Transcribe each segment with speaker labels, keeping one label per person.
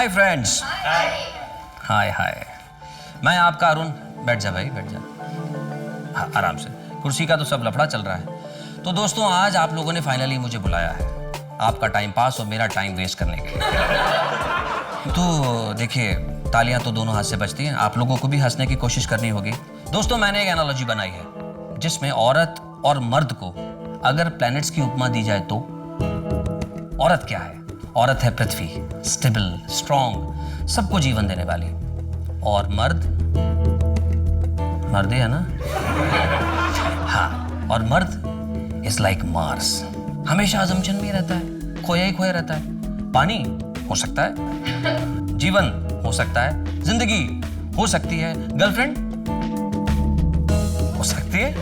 Speaker 1: Hi friends. हाय हाय। मैं आपका अरुण। बैठ जा भाई, बैठ जा। हाँ, आराम से। कुर्सी का तो सब लफड़ा चल रहा है। तो दोस्तों, आज आप लोगों ने फाइनली मुझे बुलाया है आपका टाइम पास और मेरा टाइम वेस्ट करने के लिए। तो देखिए, तालियां तो दोनों हाथ से बजती हैं। आप लोगों को भी हंसने की कोशिश करनी होगी। दोस्तों, मैंने एक एनालॉजी बनाई है जिसमें औरत और मर्द को अगर प्लैनेट्स की उपमा दी जाए तो औरत क्या है? औरत है पृथ्वी, स्टेबल, स्ट्रॉन्ग, सबको जीवन देने वाली। और मर्द ही है ना? हाँ, और मर्द इज लाइक मार्स, हमेशा अजम्पशन में रहता है, खोया ही खोया रहता है। पानी हो सकता है, जीवन हो सकता है, जिंदगी हो सकती है, गर्लफ्रेंड हो सकती है।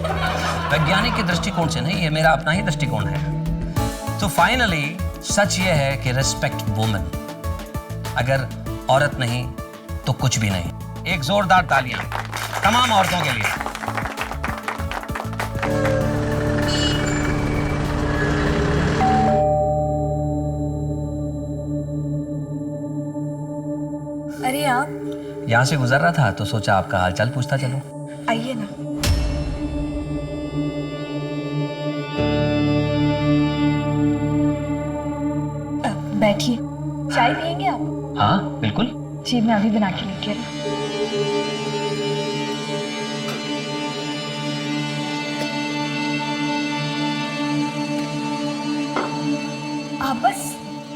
Speaker 1: वैज्ञानिक के दृष्टिकोण से नहीं, ये मेरा अपना ही दृष्टिकोण है। तो फाइनली सच ये है कि रिस्पेक्ट वुमेन। अगर औरत नहीं तो कुछ भी नहीं। एक जोरदार तालियां तमाम औरतों के लिए।
Speaker 2: अरे आप?
Speaker 1: यहां से गुजर रहा था तो सोचा आपका हालचाल पूछता चलो।
Speaker 2: आइए ना। बैठिए। चाय पियेंगे आप?
Speaker 1: हाँ बिल्कुल।
Speaker 2: जी, मैं अभी बना के लेके आई। आप बस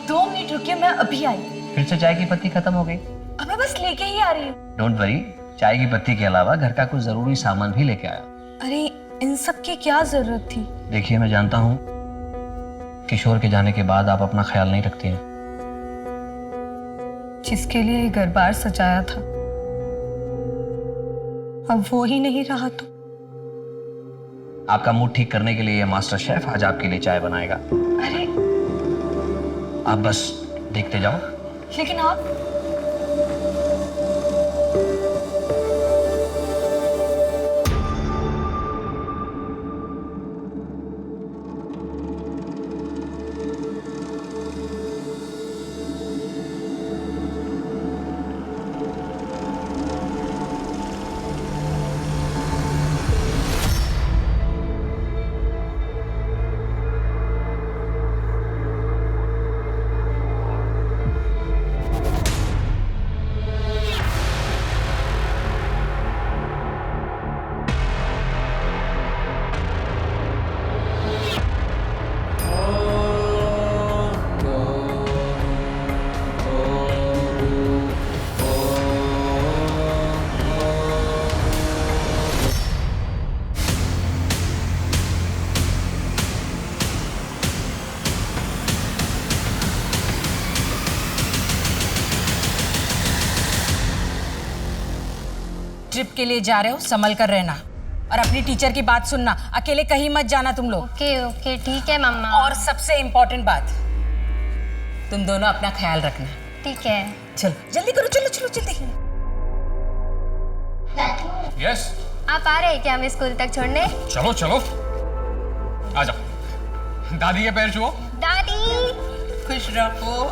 Speaker 2: 2 मिनट रुकिए, मैं अभी आई।
Speaker 1: फिर से चाय की पत्ती खत्म हो गई?
Speaker 2: अब मैं बस लेके ही आ रही हूँ।
Speaker 1: डोंट वरी, चाय की पत्ती के अलावा घर का कुछ जरूरी सामान भी लेके आया।
Speaker 2: अरे, इन सब की क्या जरूरत थी?
Speaker 1: देखिए, मैं जानता हूँ किशोर के जाने के बाद आप अपना ख्याल नहीं रखती हैं।
Speaker 2: जिसके लिए ये घर बार सजाया था, अब वो ही नहीं रहा तो।
Speaker 1: आपका मूड ठीक करने के लिए ये मास्टर शेफ आज आपके लिए चाय बनाएगा।
Speaker 2: अरे
Speaker 1: आप बस देखते जाओ।
Speaker 2: लेकिन आप?
Speaker 3: ट्रिप के लिए जा रहे हो, संभल कर रहना और अपनी टीचर की बात सुनना। अकेले कहीं मत जाना तुम लोग।
Speaker 4: ओके ओके ठीक है मम्मा।
Speaker 3: और सबसे इम्पोर्टेंट बात, तुम दोनों अपना ख्याल रखना।
Speaker 4: ठीक है।
Speaker 3: चलो जल्दी करो, चलो चलो जल्दी।
Speaker 1: यस,
Speaker 4: आप आ रहे हैं क्या हमें स्कूल तक छोड़ने?
Speaker 1: चलो चलो, आ जाओ। दादी के पैर छुओ।
Speaker 4: दादी
Speaker 5: खुश रहो,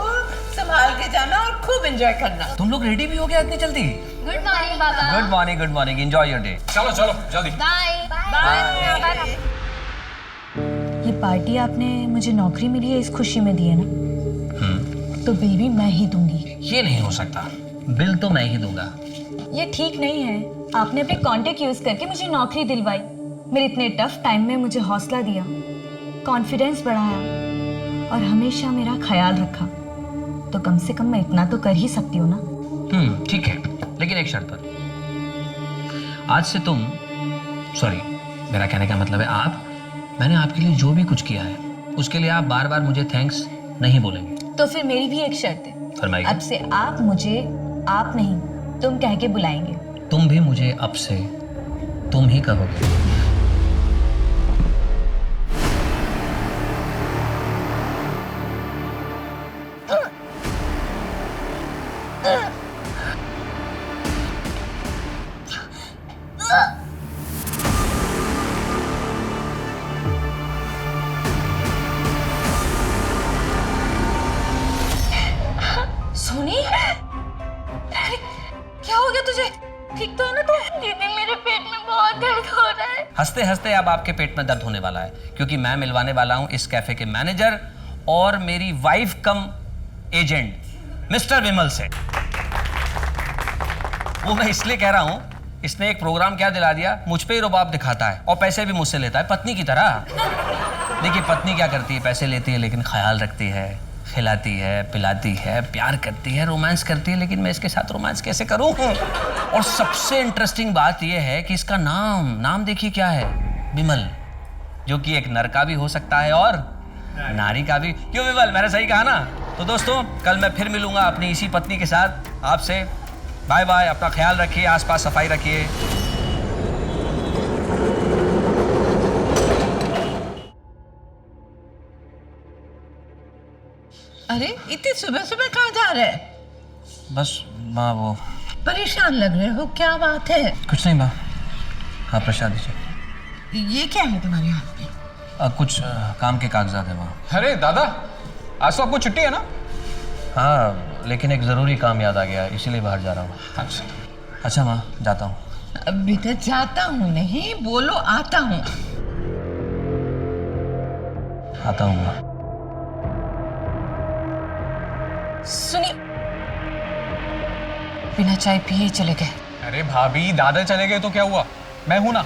Speaker 5: संभाल के जाना और खूब एंजॉय करना।
Speaker 1: तुम लोग रेडी भी हो गया इतनी जल्दी?
Speaker 4: गुड मॉर्निंग पापा।
Speaker 1: Good morning, good morning, enjoy your day. चलो चलो जल्दी।
Speaker 4: Bye bye bye.
Speaker 2: ये पार्टी आपने मुझे नौकरी मिली है इस खुशी में दी है ना? तो बिल भी मैं ही दूंगी।
Speaker 1: ये नहीं हो सकता, बिल तो मैं ही दूंगा।
Speaker 2: ये ठीक नहीं है। आपने अपने कॉन्टेक्ट यूज करके मुझे नौकरी दिलवाई, मेरे इतने टफ टाइम में मुझे हौसला दिया, कॉन्फिडेंस बढ़ाया और हमेशा मेरा ख्याल रखा। तो कम से कम मैं इतना तो कर ही सकती हूँ ना?
Speaker 1: ठीक है, लेकिन एक शर्त पर। आज से तुम, सॉरी, मेरा कहने का मतलब है आप, मैंने आपके लिए जो भी कुछ किया है उसके लिए आप बार बार मुझे थैंक्स नहीं बोलेंगे।
Speaker 2: तो फिर मेरी भी एक शर्त है।
Speaker 1: फरमाइए।
Speaker 2: अब से आप मुझे आप नहीं तुम कह के बुलाएंगे।
Speaker 1: तुम भी मुझे अब से तुम ही कहोगे।
Speaker 2: सोनी, ठीक तो है ना तू?
Speaker 4: दीदी मेरे पेट में बहुत दर्द हो रहा है।
Speaker 1: हंसते हंसते अब आपके पेट में दर्द होने वाला है, क्योंकि मैं मिलवाने वाला हूं इस कैफे के मैनेजर और मेरी वाइफ कम एजेंट मिस्टर विमल से। वो मैं इसलिए कह रहा हूं, इसने एक प्रोग्राम क्या दिला दिया, मुझ पे ही रुबाब दिखाता है और पैसे भी मुझसे लेता है पत्नी की तरह। देखिए पत्नी क्या करती है, पैसे लेती है लेकिन ख्याल रखती है, खिलाती है, पिलाती है, प्यार करती है, रोमांस करती है, लेकिन मैं इसके साथ रोमांस कैसे करूं? और सबसे इंटरेस्टिंग बात यह है कि इसका नाम देखिए क्या है, विमल, जो कि एक नर का भी हो सकता है और नारी का भी। क्यों विमल, मैंने सही कहा ना? तो दोस्तों कल मैं फिर मिलूंगा अपनी इसी पत्नी के साथ आपसे। बाय बाय, अपना ख्याल रखिए, आसपास सफाई रखिए।
Speaker 5: अरे इतनी सुबह सुबह कहाँ जा रहे हैं?
Speaker 1: बस माँ वो
Speaker 5: परेशान लग रहे हो, क्या बात है?
Speaker 1: कुछ नहीं माँ, हाँ प्रसाद दीजिए।
Speaker 5: ये क्या है तुम्हारे हाथ में?
Speaker 1: कुछ काम के कागजात है माँ।
Speaker 6: अरे दादा, आज तो आपको छुट्टी है ना?
Speaker 1: हाँ, लेकिन एक ज़रूरी काम याद आ गया, इसीलिए बाहर जा रहा हूँ। अच्छा माँ, जाता हूँ।
Speaker 5: अभी तो जाता हूँ नहीं, बोलो आता हूँ।
Speaker 1: आता हूँ माँ।
Speaker 3: सुनिए, बिना चाय पिए ही चले गए।
Speaker 6: अरे भाभी, दादा चले गए तो क्या हुआ, मैं हूं ना।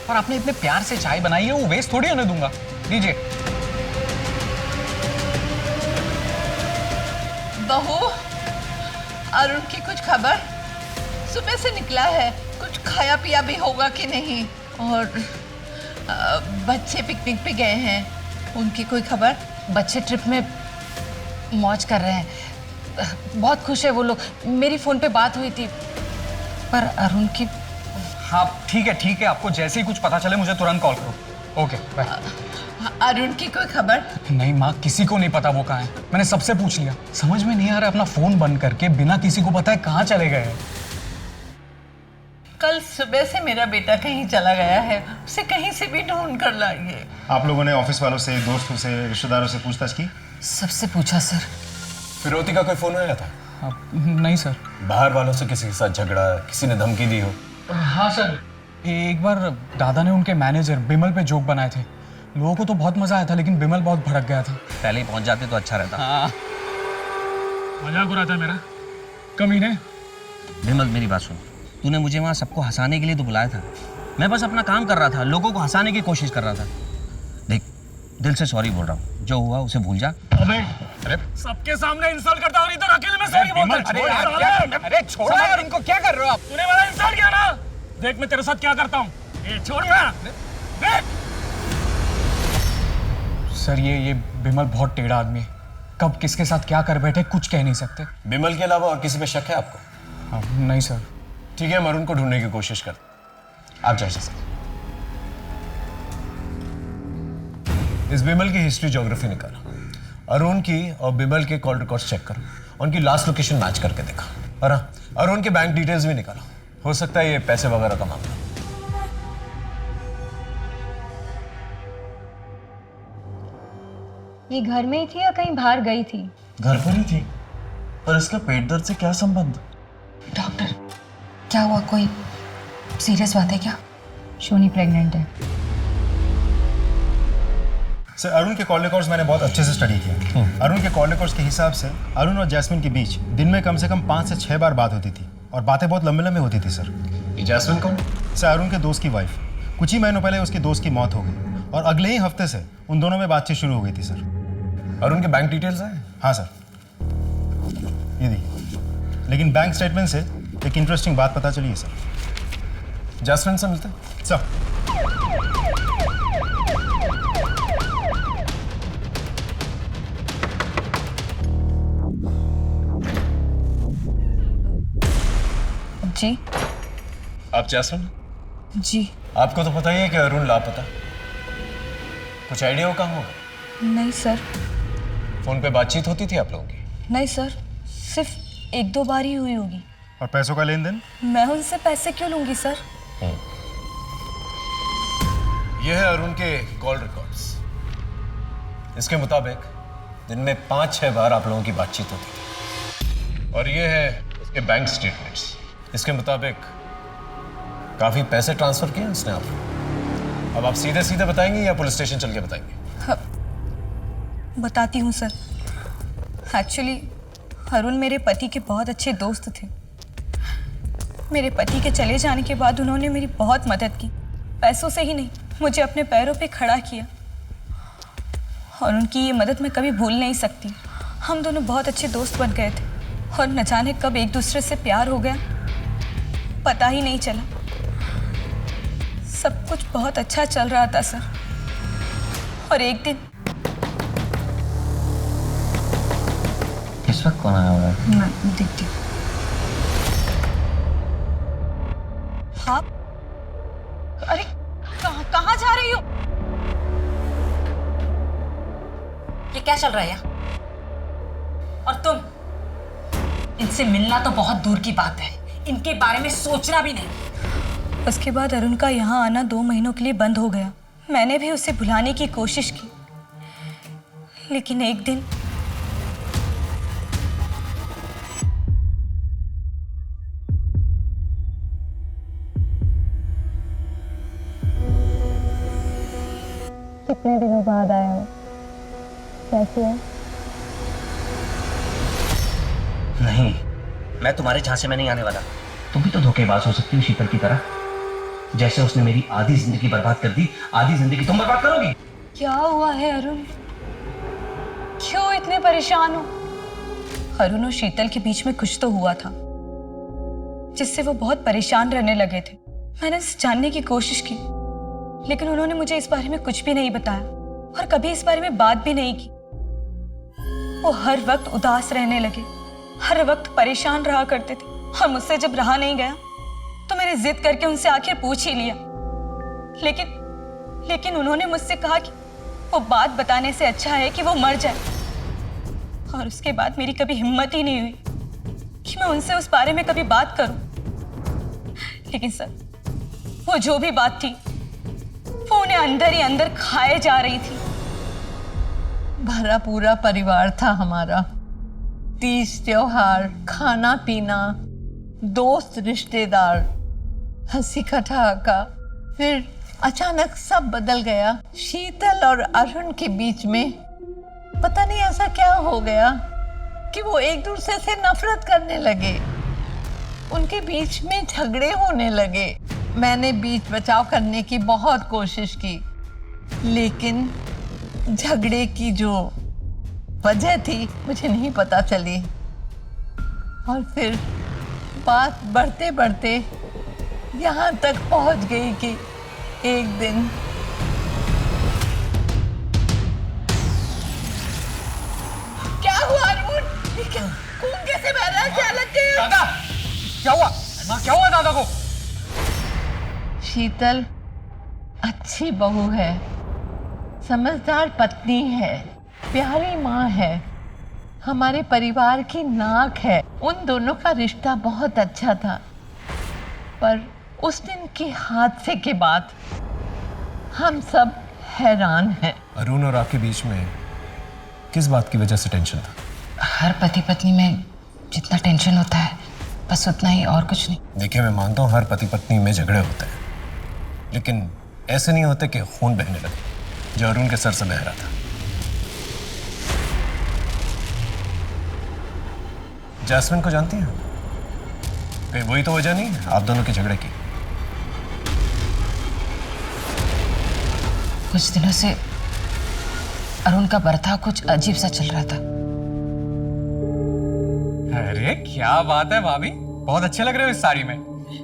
Speaker 6: और आपने इतने प्यार से चाय बनाई है, वो वेस्ट थोड़ी होने दूंगा। लीजिए।
Speaker 5: बहू, अरुण की कुछ खबर? सुबह से निकला है, कुछ खाया पिया भी होगा कि नहीं? और बच्चे पिकनिक पे गए हैं, उनकी कोई खबर?
Speaker 3: बच्चे ट्रिप में मौज कर रहे हैं, बहुत खुश है वो लोग। मेरी फोन पे बात हुई थी, पर अरुण की।
Speaker 6: हाँ ठीक है, आपको जैसे ही कुछ पता चले मुझे तुरंत कॉल करो। Okay bye.
Speaker 5: अरुण की कोई खबर?
Speaker 6: नहीं माँ, किसी को नहीं पता वो कहाँ है। मैंने सबसे पूछ लिया, समझ में नहीं आ रहा, अपना फोन बंद करके बिना किसी को बताए कहाँ चले गए हैं।
Speaker 5: कल सुबह से मेरा बेटा कहीं चला गया है, उसे कहीं से भी ढूंढ कर लाइए।
Speaker 7: आप लोगों ने ऑफिस वालों से, दोस्तों से, रिश्तेदारों से पूछताछ की?
Speaker 3: सबसे पूछा सर।
Speaker 8: फिरौती का कोई फोन आया था?
Speaker 6: नहीं सर।
Speaker 8: बाहर वालों से किसी के साथ झगड़ा, किसी ने धमकी दी हो?
Speaker 6: हाँ सर, एक बार दादा ने उनके मैनेजर बिमल पे जोक बनाए थे। लोगों को तो बहुत मजा आया था, लेकिन बिमल बहुत भड़क गया था।
Speaker 1: पहले ही पहुंच जाते तो अच्छा रहता।
Speaker 6: हाँ, मजाक हो रहा था मेरा, कमीने।
Speaker 1: विमल मेरी बात सुन, तूने मुझे वहाँ सबको हंसाने के लिए तो बुलाया था, मैं बस अपना काम कर रहा था, लोगों को हंसाने की कोशिश कर रहा था। देख, दिल से सॉरी बोल रहा हूँ, जो हुआ उसे भूल जा।
Speaker 6: अबे, अरे सबके सामने इंसल्ट करता और इधर अकेले में सॉरी बोलता है। अरे छोड़ो यार, इनको क्या कर रहे हो आप? तूने मेरा इंसल्ट किया ना, देख मैं तेरे साथ क्या करता हूँ। ये छोड़ ना, देख। सर ये बिमल बहुत टेढ़ा आदमी है, कब किसके साथ क्या कर बैठे कुछ कह नहीं सकते।
Speaker 8: बिमल के अलावा और किसी पे शक है आपको?
Speaker 6: हाँ, नहीं सर।
Speaker 8: ठीक है, हम अरुण को ढूंढने की कोशिश कर। आप जाइए सर। इस बिमल की हिस्ट्री ज्योग्राफी निकाला, अरुण की और बिमल के कॉल रिकॉर्ड्स चेक करो, उनकी लास्ट लोकेशन मैच करके देखा, और हाँ, अरुण के बैंक डिटेल्स भी निकाला। हो सकता है ये पैसे वगैरह का मामला।
Speaker 2: ये घर में ही थी या कहीं बाहर गई थी?
Speaker 8: घर पर ही थी, पर इसका पेट दर्द से क्या संबंध?
Speaker 3: डॉक्टर, क्या हुआ, कोई सीरियस बात है क्या?
Speaker 2: शोनी प्रेग्नेंट है।
Speaker 7: सर, अरुण के कॉल रिकॉर्ड्स मैंने बहुत अच्छे से स्टडी किया। अरुण के कॉल रिकॉर्ड्स के हिसाब से अरुण और जैस्मिन के बीच दिन में कम से कम 5 से 6 बार बात होती थी, और बातें बहुत लंबे लंबे होती थी सर।
Speaker 8: ये जैस्मिन कौन?
Speaker 7: सर, अरुण के दोस्त की वाइफ। कुछ ही महीनों पहले उसके दोस्त की मौत हो गई, और अगले ही हफ्ते से उन दोनों में बातचीत शुरू हो गई थी सर।
Speaker 8: अरुण के बैंक डिटेल्स आए?
Speaker 7: हाँ सर, ये देखिए। लेकिन बैंक स्टेटमेंट से एक इंटरेस्टिंग बात पता चली है सर।
Speaker 8: जैस्मिन से मिलते हैं?
Speaker 7: सर,
Speaker 2: जी।
Speaker 8: आप जैस्मिन?
Speaker 3: जी
Speaker 8: आपको तो पता ही है कि अरुण लापता। कुछ आइडिया हो कहाँ होगा?
Speaker 2: नहीं सर।
Speaker 8: फोन पे बातचीत होती थी आप लोगों की?
Speaker 2: नहीं सर, सिर्फ 1-2 बार ही हुई होगी।
Speaker 7: और पैसों का लेन देन?
Speaker 2: मैं उनसे पैसे क्यों लूंगी सर?
Speaker 8: यह है अरुण के कॉल रिकॉर्ड्स। इसके मुताबिक दिन में 5-6 बार आप लोगों की बातचीत होती थी। और यह है उसके बैंक स्टेटमेंट्स। इसके मुताबिक काफी पैसे ट्रांसफर किए उसने आप। अब आप सीधे सीधे बताएंगे या पुलिस स्टेशन चल के बताएंगे?
Speaker 2: बताती हूँ सर। एक्चुअली अरुण मेरे पति के बहुत अच्छे दोस्त थे। मेरे पति के चले जाने के बाद उन्होंने मेरी बहुत मदद की, पैसों से ही नहीं, मुझे अपने पैरों पे खड़ा किया और उनकी ये मदद मैं कभी भूल नहीं सकती। हम दोनों बहुत अच्छे दोस्त बन गए थे और न जाने कब एक दूसरे से प्यार हो गया, पता ही नहीं चला। सब कुछ बहुत अच्छा चल रहा था सर, और एक दिन
Speaker 1: इस वक्त कौन आया हुआ है?
Speaker 2: मैं देखती हूँ। हाँ, अरे कहाँ जा रही हो?
Speaker 3: ये क्या चल रहा है यहाँ? और तुम? इनसे मिलना तो बहुत दूर की बात है, इनके बारे में सोचना भी नहीं।
Speaker 2: उसके बाद अरुण का यहाँ आना 2 महीनों के लिए बंद हो गया। मैंने भी उसे भुलाने की कोशिश की, लेकिन एक दिन कितने दिनों बाद आया हो, कैसे है?
Speaker 1: नहीं, मैं तुम्हारे झांसे में नहीं आने वाला। तुम भी तो धोखेबाज हो सकती हो शीतल की तरह। जैसे उसने मेरी आधी जिंदगी बर्बाद कर दी, आधी जिंदगी तुम बर्बाद करोगी।
Speaker 2: क्या हुआ है अरुण? क्यों इतने परेशान हो? अरुण और शीतल के बीच में कुछ तो हुआ था जिससे वो बहुत परेशान रहने लगे थे। मैंने इसे जानने की कोशिश की, लेकिन उन्होंने मुझे इस बारे में कुछ भी नहीं बताया और कभी इस बारे में बात भी नहीं की। वो हर वक्त उदास रहने लगे, हर वक्त परेशान रहा करते थे, और मुझसे जब रहा नहीं गया तो मैंने जिद करके उनसे आखिर पूछ ही लिया। लेकिन उन्होंने मुझसे कहा कि वो बात बताने से अच्छा है कि वो मर जाए। और उसके बाद मेरी कभी हिम्मत ही नहीं हुई कि मैं उनसे उस बारे में कभी बात करूं। लेकिन सर, वो जो भी बात थी वो उन्हें अंदर ही अंदर खाए जा रही थी।
Speaker 5: भरा पूरा परिवार था हमारा, तीज त्योहार, खाना पीना, दोस्त रिश्तेदार, हंसी ठहाका। फिर अचानक सब बदल गया। शीतल और अरुण के बीच में पता नहीं ऐसा क्या हो गया कि वो एक दूसरे से नफरत करने लगे, उनके बीच में झगड़े होने लगे। मैंने बीच बचाव करने की बहुत कोशिश की, लेकिन झगड़े की जो वजह थी मुझे नहीं पता चली। और फिर बात बढ़ते बढ़ते यहाँ तक पहुँच गई कि एक दिन क्या हुआ अरुण? खून कैसे बह रहा है? क्या लग गया?
Speaker 6: दादा, क्या हुआ? माँ, क्या हुआ दादा को?
Speaker 5: शीतल अच्छी बहू है, समझदार पत्नी है, प्यारी माँ है, हमारे परिवार की नाक है। उन दोनों का रिश्ता बहुत अच्छा था, पर उस दिन के हादसे के बाद हम सब हैरान हैं।
Speaker 8: अरुण और आपके बीच में किस बात की वजह से टेंशन था?
Speaker 3: हर पति पत्नी में जितना टेंशन होता है बस उतना ही, और कुछ नहीं।
Speaker 8: देखिए, मैं मानता हूँ हर पति पत्नी में झगड़े होते हैं, लेकिन ऐसे नहीं होते कि खून बहने लगे जो अरुण के सर से बह रहा था। जैस्मिन को जानती हैं? कहीं वही तो वजह नहीं है आप दोनों के झगड़े की?
Speaker 3: कुछ दिनों से अरुण का बर्ताव कुछ अजीब सा चल रहा था।
Speaker 6: अरे क्या बात है भाभी, बहुत अच्छे लग रहे हो इस साड़ी में।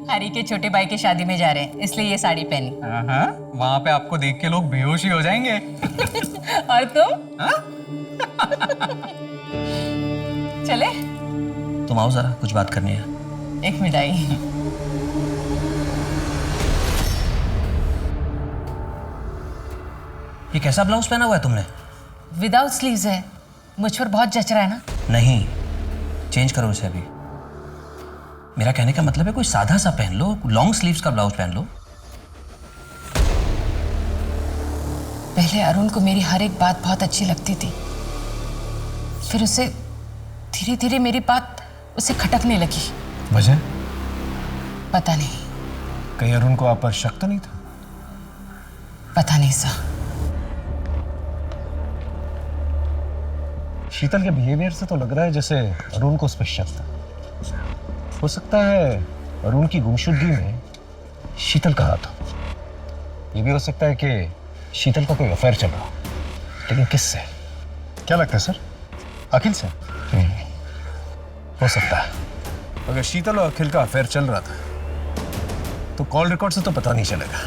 Speaker 3: हरी के छोटे भाई की शादी में जा रहे हैं, इसलिए ये साड़ी पहनी।
Speaker 6: हाँ, वहाँ पे आपको देख के लोग बेहोश ही हो जाएंगे।
Speaker 3: और तुम? चले?
Speaker 1: तुम आओ जरा, कुछ बात करनी है।
Speaker 3: एक मिठाई।
Speaker 1: ये कैसा ब्लाउज पहना हुआ है तुमने?
Speaker 3: विदाउट स्लीव्स है, मुझ पर बहुत जच रहा है ना?
Speaker 1: नहीं, चेंज करो इसे अभी। मेरा कहने का मतलब है कोई सादा सा पहन लो, लॉन्ग स्लीव्स का ब्लाउज पहन लो।
Speaker 3: पहले अरुण को मेरी हर एक बात बहुत अच्छी लगती थी, फिर उसे धीरे धीरे मेरी बात उसे खटकने लगी।
Speaker 8: वजह?
Speaker 3: पता नहीं,
Speaker 8: कहीं अरुण को आप पर शक तो नहीं था?
Speaker 3: पता नहीं सर।
Speaker 8: शीतल के बिहेवियर से तो लग रहा है जैसे अरुण को उस पर शक था। हो सकता है अरुण की गुमशुदगी में शीतल का हाथ हो। ये भी हो सकता है कि शीतल का कोई अफेयर चल रहा हो, लेकिन किससे?
Speaker 7: क्या लगता है सर? अखिल से?
Speaker 8: हो सकता है। अगर शीतल और अखिल का अफेयर चल रहा था तो कॉल रिकॉर्ड से तो पता नहीं चलेगा,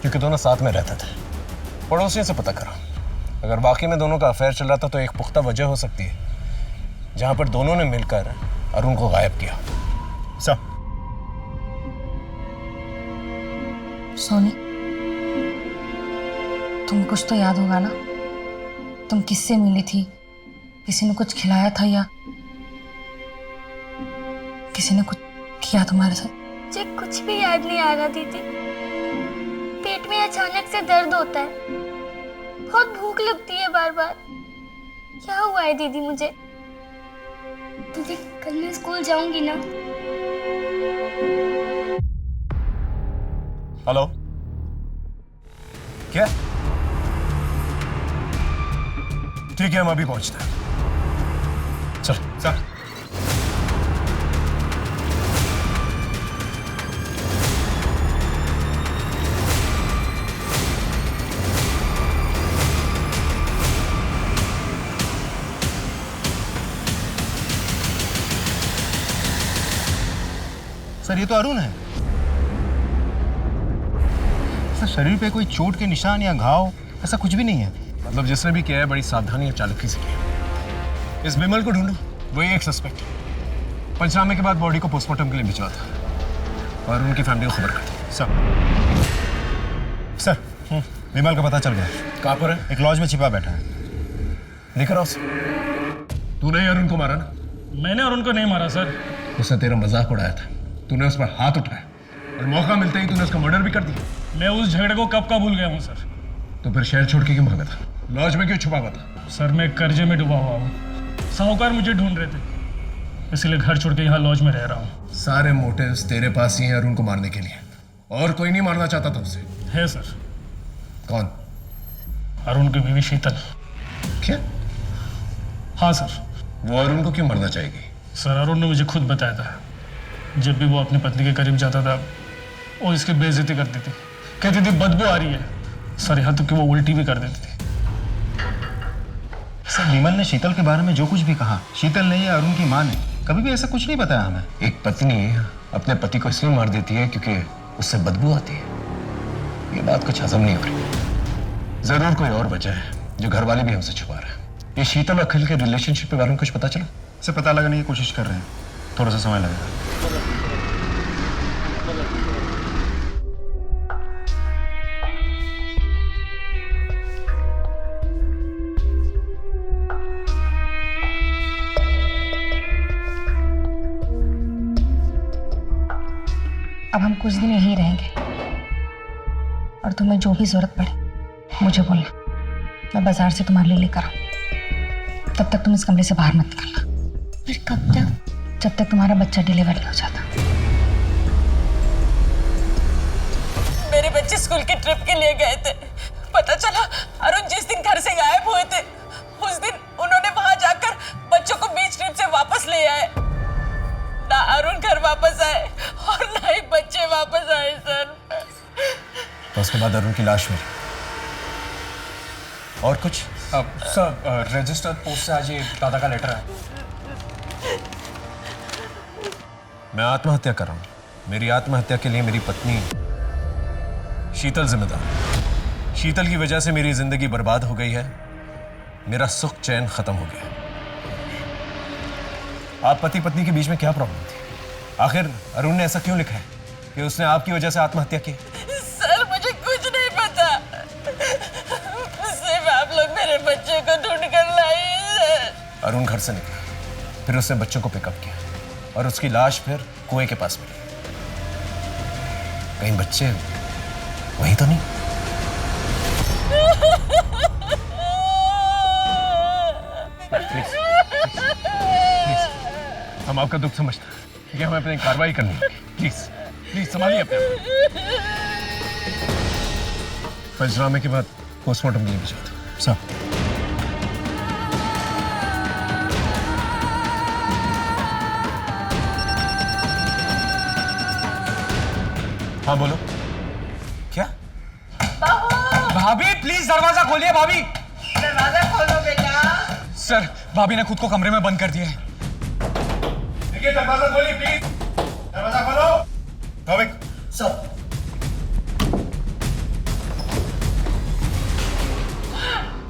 Speaker 8: क्योंकि दोनों साथ में रहते थे। पड़ोसियों से पता करो। अगर वाकई में दोनों का अफेयर चल रहा था तो एक पुख्ता वजह हो सकती है जहां पर दोनों ने मिलकर अरुण को गायब किया।
Speaker 7: सर
Speaker 2: सोनी, तुम कुछ तो याद होगा ना? तुम किससे मिली थी? किसी ने कुछ खिलाया था या किसी ने कुछ किया तुम्हारे साथ?
Speaker 4: मुझे कुछ भी याद नहीं आ रहा दीदी। पेट में अचानक से दर्द होता है, बहुत भूख लगती है बार बार। क्या हुआ है दीदी मुझे? दीदी कल मैं स्कूल जाऊंगी ना?
Speaker 8: हेलो, क्या? ठीक है, हम अभी पहुंचते हैं। चल
Speaker 7: सर सर ये तो अरुण है। सर शरीर पे कोई चोट के निशान या घाव ऐसा कुछ भी नहीं है।
Speaker 8: मतलब जिसने भी किया है बड़ी सावधानी और चालाकी से किया। इस विमल को ढूंढो, वही एक सस्पेक्ट। पंचनामे के बाद बॉडी को पोस्टमार्टम के लिए भिजवा था और उनकी फैमिली को खबर कर दी।
Speaker 7: सर विमल का पता चल गया।
Speaker 8: कहाँ पर है?
Speaker 7: एक लॉज में छिपा बैठा है।
Speaker 8: लेकर आओ उसे। तूने ही अरुण को मारा ना?
Speaker 6: मैंने अरुण को नहीं मारा सर।
Speaker 8: उसने तेरा मजाक उड़ाया था, तूने उस पर हाथ उठाया और मौका मिलते ही तूने उसका मर्डर भी कर दिया।
Speaker 6: मैं उस झगड़े को कब का भूल गया हूँ सर।
Speaker 8: तो फिर शहर छोड़ के क्यों भागा था? लॉज में क्यों छुपा हुआ था?
Speaker 6: सर मैं कर्जे में डूबा हुआ हूँ, साहूकार मुझे ढूंढ रहे थे, इसलिए घर छोड़ के यहाँ लॉज में रह रहा हूँ।
Speaker 8: सारे मोटिव्स तेरे पास ही हैं अरुण को मारने के लिए, और कोई नहीं मारना चाहता था उसे।
Speaker 6: है सर।
Speaker 8: कौन?
Speaker 6: अरुण की बीवी शीतल।
Speaker 8: क्या?
Speaker 6: हाँ सर।
Speaker 8: वो अरुण को क्यों मारना चाहेगी?
Speaker 6: सर अरुण ने मुझे खुद बताया था, जब भी वो अपनी पत्नी के करीब जाता था वो इसकी बेइज्जती करती थी, कहती थी बदबू आ रही है। सर यहाँ तक कि वो उल्टी भी कर देती थी।
Speaker 7: सर विमल ने शीतल के बारे में जो कुछ भी कहा, शीतल ने या अरुण की माँ ने कभी भी ऐसा कुछ नहीं बताया हमें।
Speaker 8: एक पत्नी अपने पति को इसलिए मार देती है क्योंकि उससे बदबू आती है। ये बात कुछ हजम नहीं हो रही। जरूर कोई और वजह है जो घर वाले भी हमसे छुपा रहे हैं। ये शीतल और अखिल के रिलेशनशिप के बारे में कुछ पता चला?
Speaker 7: इसे पता लगाने की कोशिश कर रहे हैं, थोड़ा सा समय लगेगा।
Speaker 2: अब हम कुछ दिन यहीं रहेंगे और तुम्हें जो भी जरूरत पड़े मुझे बोलना। मैं बाजार से तुम्हारे लिए लेकर आऊँ। तब तक तुम इस कमरे से बाहर मत निकलना।
Speaker 4: फिर कब तक?
Speaker 2: जब तक तुम्हारा बच्चा डिलीवर नहीं हो जाता।
Speaker 3: मेरे बच्चे स्कूल के ट्रिप के लिए गए थे। पता चला अरुण जिस दिन घर से गायब हुए थे उस दिन उन्होंने वहां जाकर बच्चों को बीच ट्रिप से वापस ले आए। ना अरुण घर वापस आए और ना ही बच्चे वापस आए सर।
Speaker 8: तो उसके बाद अरुण की लाश मिली। और कुछ?
Speaker 6: सर रजिस्टर्ड पोस्ट से आज ये दादा का लेटर है।
Speaker 8: मैं आत्महत्या कर रहा हूँ। मेरी आत्महत्या के लिए मेरी पत्नी शीतल जिम्मेदार। शीतल की वजह से मेरी जिंदगी बर्बाद हो गई है, मेरा सुख चैन खत्म हो गया। आप पति पत्नी के बीच में क्या प्रॉब्लम थी? आखिर अरुण ने ऐसा क्यों लिखा है कि उसने आपकी वजह से आत्महत्या की?
Speaker 3: सर मुझे कुछ नहीं पता, सिर्फ आप लोग मेरे बच्चे को ढूंढ कर लाए।
Speaker 8: अरुण घर से निकला, फिर उसने बच्चों को पिकअप किया और उसकी लाश फिर कुएं के पास मिली। कहीं बच्चे वही तो नहीं? प्लीज, हम आपका दुख समझते हैं, लेकिन हमें अपनी कार्रवाई करनी है। प्लीज
Speaker 6: प्लीज संभालिए अपने आप।
Speaker 8: पंचनामे के बाद पोस्टमार्टम के लिए भेजा था।
Speaker 7: सर
Speaker 8: हाँ बोलो।
Speaker 6: क्या? भाभी प्लीज दरवाजा खोलिए भाभी।
Speaker 5: दरवाजा खोलो बेटा।
Speaker 6: सर भाभी ने खुद को कमरे में बंद कर दिया है।
Speaker 7: देखिए दरवाजा खोलिए प्लीज, दरवाजा खोलो। भाविक
Speaker 8: सब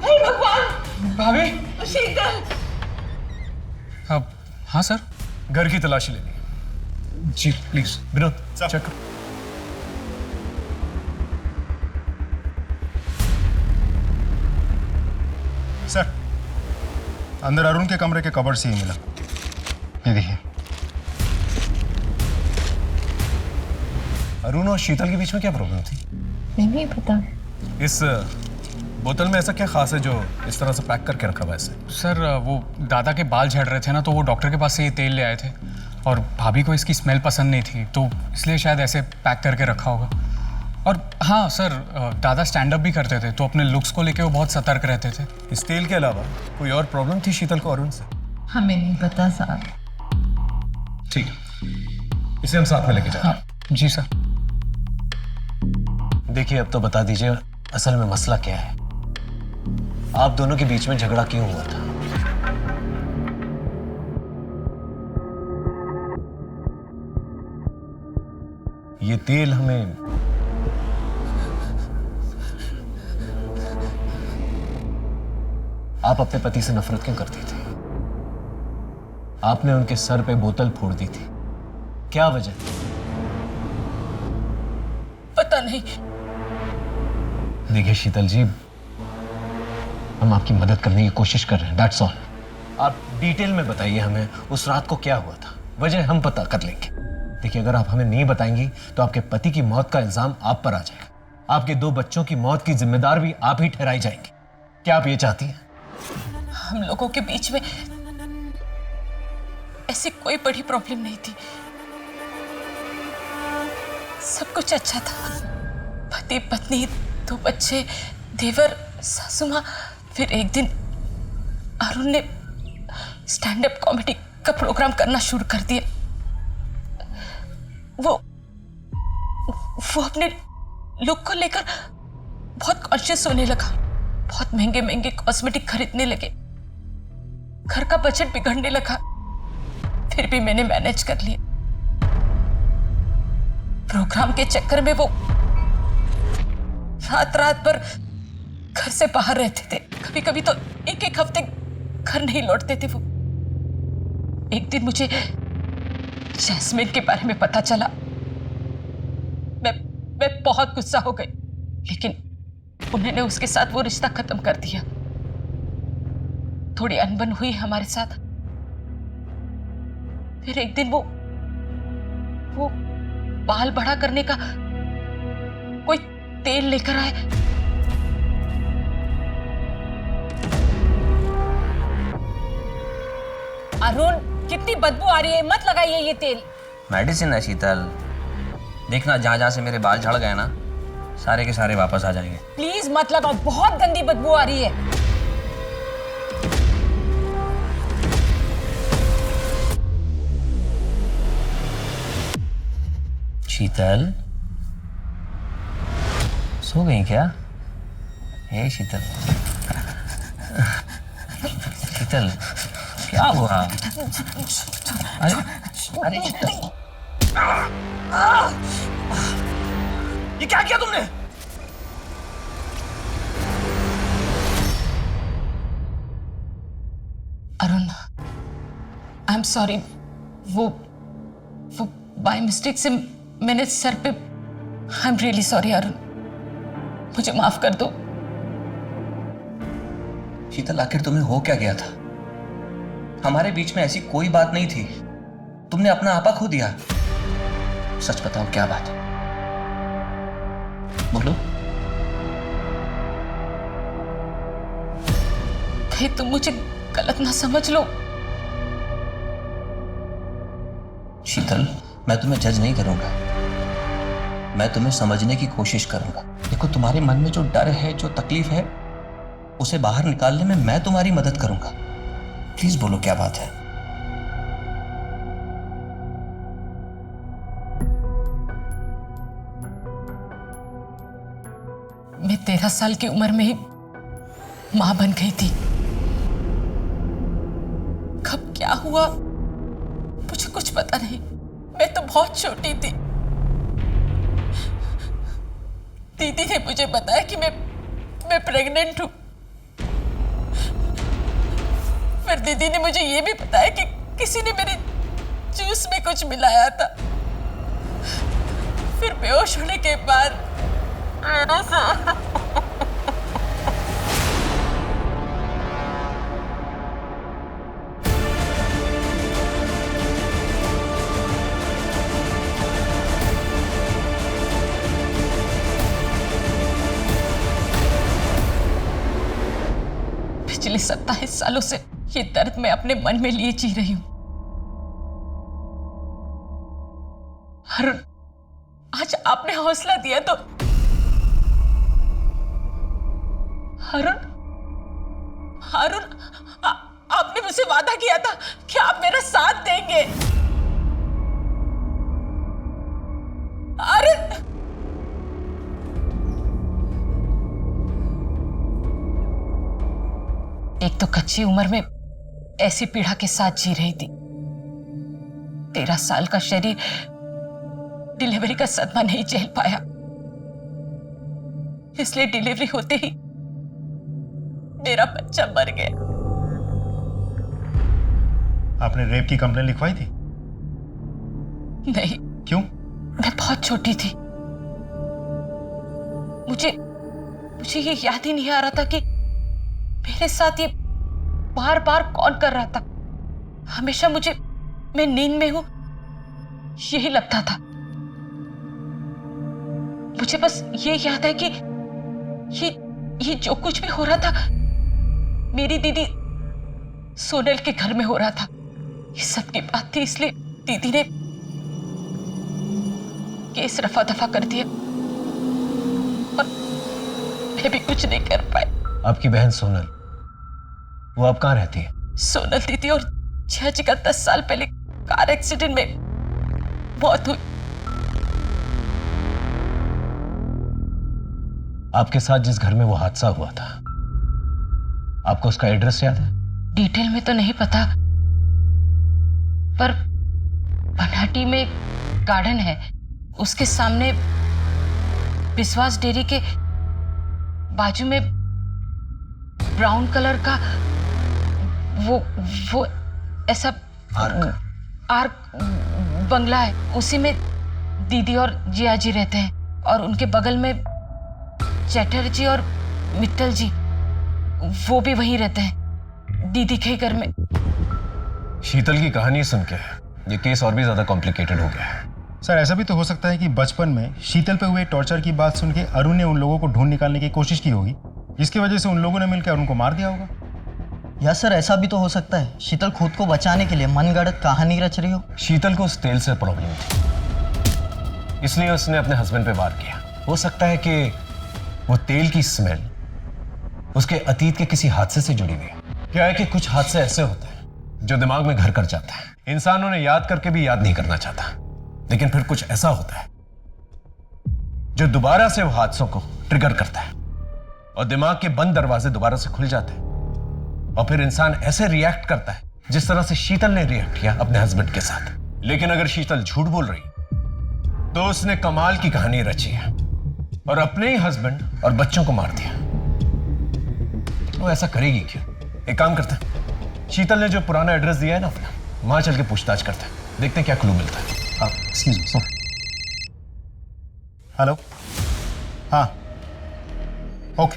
Speaker 5: हे भगवान।
Speaker 6: भाभी।
Speaker 5: शीतल।
Speaker 6: अब हाँ सर।
Speaker 8: घर की तलाशी लेनी है।
Speaker 6: जी प्लीज।
Speaker 8: विनोद
Speaker 7: सब।
Speaker 8: चेक करो।
Speaker 7: सर अंदर अरुण के कमरे के कबर्ड से ही मिला। ये देखिए।
Speaker 8: अरुण और शीतल के बीच में क्या प्रॉब्लम थी?
Speaker 2: नहीं पता।
Speaker 8: इस बोतल में ऐसा क्या खास है जो इस तरह से पैक करके रखा हुआ है इसे?
Speaker 6: सर वो दादा के बाल झड़ रहे थे ना, तो वो डॉक्टर के पास से ये तेल ले आए थे और भाभी को इसकी स्मेल पसंद नहीं थी, तो इसलिए शायद ऐसे पैक करके रखा होगा। और हाँ सर, दादा स्टैंड अप भी करते थे, तो अपने लुक्स को लेके वो बहुत सतर्क रहते थे।
Speaker 8: इस तेल के अलावा कोई और प्रॉब्लम थी शीतल को अरुण से?
Speaker 5: हमें नहीं पता साहब।
Speaker 8: ठीक है, इसे हम साथ में लेके जाएं।
Speaker 6: हाँ जी सर।
Speaker 8: देखिए अब तो बता दीजिए असल में मसला क्या है, आप दोनों के बीच में झगड़ा क्यों हुआ था? ये तेल हमें आप अपने पति से नफरत क्यों करती थी? आपने उनके सर पे बोतल फोड़ दी थी, क्या वजह?
Speaker 3: पता नहीं।
Speaker 8: देखिए शीतल जी, हम आपकी मदद करने की कोशिश कर रहे हैं, दैट्स ऑल। आप डिटेल में बताइए हमें उस रात को क्या हुआ था, वजह हम पता कर लेंगे। देखिए अगर आप हमें नहीं बताएंगी तो आपके पति की मौत का इल्जाम आप पर आ जाएगा, आपके 2 बच्चों की मौत की जिम्मेदार भी आप ही ठहराई जाएंगी। क्या आप ये चाहती हैं?
Speaker 3: हम लोगों के बीच में ऐसी कोई बड़ी प्रॉब्लम नहीं थी, सब कुछ अच्छा था। पति पत्नी, 2 बच्चे, देवर, सासू माँ। फिर एक दिन अरुण ने स्टैंड अप कॉमेडी का प्रोग्राम करना शुरू कर दिया। वो अपने लुक को लेकर बहुत कॉन्शियस होने लगा, बहुत महंगे महंगे कॉस्मेटिक खरीदने लगे, घर का बजट बिगड़ने लगा। फिर भी मैंने मैनेज कर लिया। प्रोग्राम के चक्कर में वो रात रात भर घर से बाहर रहते थे, कभी कभी तो एक हफ्ते घर नहीं लौटते थे वो। एक दिन मुझे जैस्मिन के बारे में पता चला, मैं बहुत गुस्सा हो गई, लेकिन उन्होंने उसके साथ वो रिश्ता खत्म कर दिया। थोड़ी अनबन हुई हमारे साथ। फिर एक दिन वो बाल बड़ा करने का कोई तेल लेकर आए। अरुण, कितनी बदबू आ रही है, मत लगाइए ये तेल।
Speaker 1: मेडिसिन है शीतल, देखना जहाँ जहाँ से मेरे बाल झड़ गए ना, सारे के सारे वापस आ जाएंगे।
Speaker 3: प्लीज मत लगाओ, बहुत गंदी बदबू आ रही है।
Speaker 1: शीतल सो गई क्या? हे शीतल, शीतल क्या हुआ? अरे अरे शीतल, ये क्या किया तुमने?
Speaker 3: Arun, I am sorry. वो बाय मिस्टेक से मैंने सर पे, I am really sorry Arun, मुझे माफ कर दो।
Speaker 1: शीतल आखिर तुम्हें हो क्या गया था? हमारे बीच में ऐसी कोई बात नहीं थी, तुमने अपना आपा खो दिया। सच बताओ क्या बात है, बोलो।
Speaker 3: कहीं तुम मुझे गलत ना समझ लो।
Speaker 1: शीतल मैं तुम्हें जज नहीं करूंगा, मैं तुम्हें समझने की कोशिश करूंगा। देखो, तुम्हारे मन में जो डर है, जो तकलीफ है, उसे बाहर निकालने में मैं तुम्हारी मदद करूंगा। प्लीज बोलो, क्या बात है?
Speaker 3: मैं 13 साल की उम्र में ही मां बन गई थी। कब क्या हुआ मुझे कुछ पता नहीं। मैं तो बहुत छोटी थी। दीदी ने मुझे बताया कि मैं प्रेग्नेंट हूं। फिर दीदी ने मुझे ये भी बताया कि किसी ने मेरे जूस में कुछ मिलाया था। फिर बेहोश होने के बाद पिछले 27 सालों से ये दर्द मैं अपने मन में लिए जी रही हूं। अरुण, आज आपने हौसला दिया तो अरुण, आपने मुझसे वादा किया था कि आप मेरा साथ देंगे। अरुण, एक तो कच्ची उम्र में ऐसी पीड़ा के साथ जी रही थी। 13 साल का शरीर डिलीवरी का सदमा नहीं झेल पाया, इसलिए डिलीवरी होते ही मेरा बच्चा मर गया।
Speaker 7: आपने रेप की कंप्लेन लिखवाई थी?
Speaker 3: नहीं।
Speaker 7: क्यों?
Speaker 3: मैं बहुत छोटी थी। मुझे ये याद ही नहीं आ रहा था कि मेरे साथ ये बार बार कौन कर रहा था। हमेशा मैं नींद में हूं यही लगता था। मुझे बस ये याद है कि ये जो कुछ भी हो रहा था मेरी दीदी सोनल के घर में हो रहा था। ये सब की बात थी, इसलिए दीदी ने केस रफा दफा कर दिया और मैं भी कुछ नहीं कर पाई।
Speaker 8: आपकी बहन सोनल, वो अब कहाँ रहती है?
Speaker 3: सोनल दीदी और जिया जी का 10 साल पहले कार एक्सीडेंट में मौत हुई।
Speaker 8: आपके साथ जिस घर में वो हादसा हुआ था, आपको उसका एड्रेस याद है?
Speaker 3: डिटेल में तो नहीं पता, पर बनाटी में गार्डन है, उसके सामने विश्वास डेयरी के बाजू में ब्राउन कलर का वो ऐसा आर्क बंगला है। उसी में दीदी और जिया जी रहते हैं और उनके बगल में चैटर्जी और मित्तल जी, वो भी वहीं रहते हैं, दीदी के घर में।
Speaker 8: शीतल की कहानी सुन के ये केस और भी ज्यादा कॉम्प्लिकेटेड हो गया है।
Speaker 7: सर, ऐसा भी तो हो सकता है कि बचपन में शीतल पे हुए टॉर्चर की बात सुन के अरुण ने उन लोगों को ढूंढ निकालने की कोशिश की होगी, जिसकी वजह से उन लोगों ने मिलकर अरुण को मार दिया होगा।
Speaker 9: या सर, ऐसा भी तो हो सकता है शीतल खुद को बचाने के लिए मनगढ़ंत कहानी रच रही हो।
Speaker 8: शीतल को उस तेल से प्रॉब्लम थी, इसलिए उसने अपने हस्बैंड पे वार किया। हो सकता है कि वो तेल की स्मेल उसके अतीत के किसी हादसे से जुड़ी हुई है। क्या है कि कुछ हादसे ऐसे होते हैं जो दिमाग में घर कर जाता है, इंसान उन्हें याद करके भी याद नहीं करना चाहता, लेकिन फिर कुछ ऐसा होता है जो दोबारा से वो हादसों को ट्रिगर करता है और दिमाग के बंद दरवाजे दोबारा से खुल जाते हैं और फिर इंसान ऐसे रिएक्ट करता है जिस तरह से शीतल ने रिएक्ट किया अपने हस्बैंड के साथ। लेकिन अगर शीतल झूठ बोल रही तो उसने कमाल की कहानी रची है और अपने ही हस्बैंड और बच्चों को मार दिया। वो ऐसा करेगी क्यों? एक काम करते हैं, शीतल ने जो पुराना एड्रेस दिया है ना अपना, वहां चल के पूछताछ करते हैं, देखते हैं क्या क्लू मिलता है।
Speaker 7: Excuse me sir. हेलो, हाँ, ओके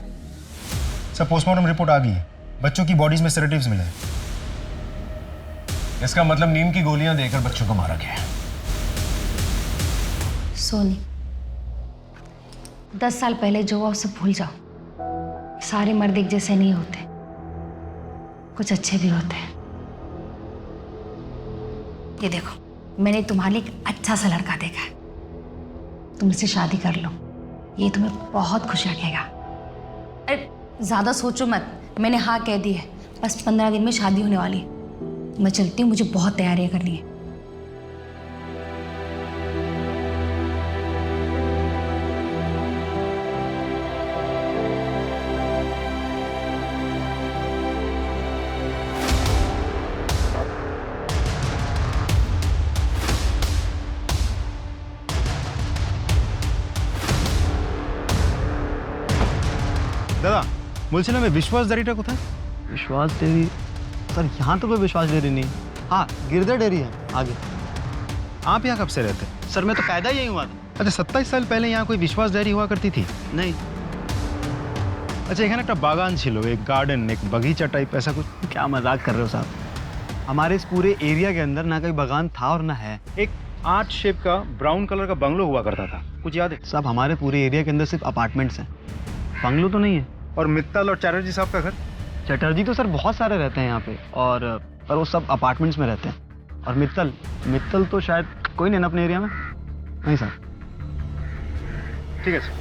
Speaker 7: सर, पोस्टमार्टम रिपोर्ट आ गई है। बच्चों की बॉडीज में सेडेटिव्स मिले हैं।
Speaker 8: इसका मतलब नींद की गोलियां देकर बच्चों को मारा गया है।
Speaker 10: सोनी, 10 साल पहले जो हुआ उसे भूल जाओ। सारे मर्द एक जैसे नहीं होते, कुछ अच्छे भी होते हैं। ये देखो, मैंने तुम्हारे लिए एक अच्छा सा लड़का देखा है, तुम इससे शादी कर लो, ये तुम्हें बहुत खुश रखेगा। अरे ज़्यादा सोचो मत, मैंने हाँ कह दी है, बस 15 दिन में शादी होने वाली है। मैं चलती हूँ, मुझे बहुत तैयारियाँ करनी है।
Speaker 7: দাদা বলছিলাম এই विश्वास डेयरीটা কোথায়?
Speaker 9: विश्वास डेयरी सर, यहाँ तो कोई विश्वास डेयरी नहीं। हाँ, गिरधर डेयरी है आगे।
Speaker 7: आप यहाँ कब से रहते हैं?
Speaker 9: सर मैं तो पैदा ही यहीं हुआ था।
Speaker 7: अच्छा 27 साल पहले यहाँ कोई विश्वास डेयरी हुआ करती थी?
Speaker 9: नहीं।
Speaker 7: अच्छा এখানে একটা বাগান ছিল, एक गार्डन, एक बगीचा टाइप ऐसा कुछ?
Speaker 9: क्या मजाक कर रहे हो साहब, हमारे इस पूरे एरिया के अंदर ना कोई बागान था और ना है।
Speaker 7: एक आर्ट शेप का ब्राउन कलर का बंगलो हुआ करता था, कुछ याद है?
Speaker 9: साहब हमारे पूरे एरिया के अंदर सिर्फ अपार्टमेंट्स हैं, बंगलो तो नहीं है।
Speaker 7: और मित्तल और चैटर्जी साहब का घर?
Speaker 9: चटर्जी तो सर बहुत सारे रहते हैं यहाँ पे, और पर वो सब अपार्टमेंट्स में रहते हैं। और मित्तल तो शायद कोई नहीं ना अपने एरिया में। नहीं सर।
Speaker 7: ठीक है सर।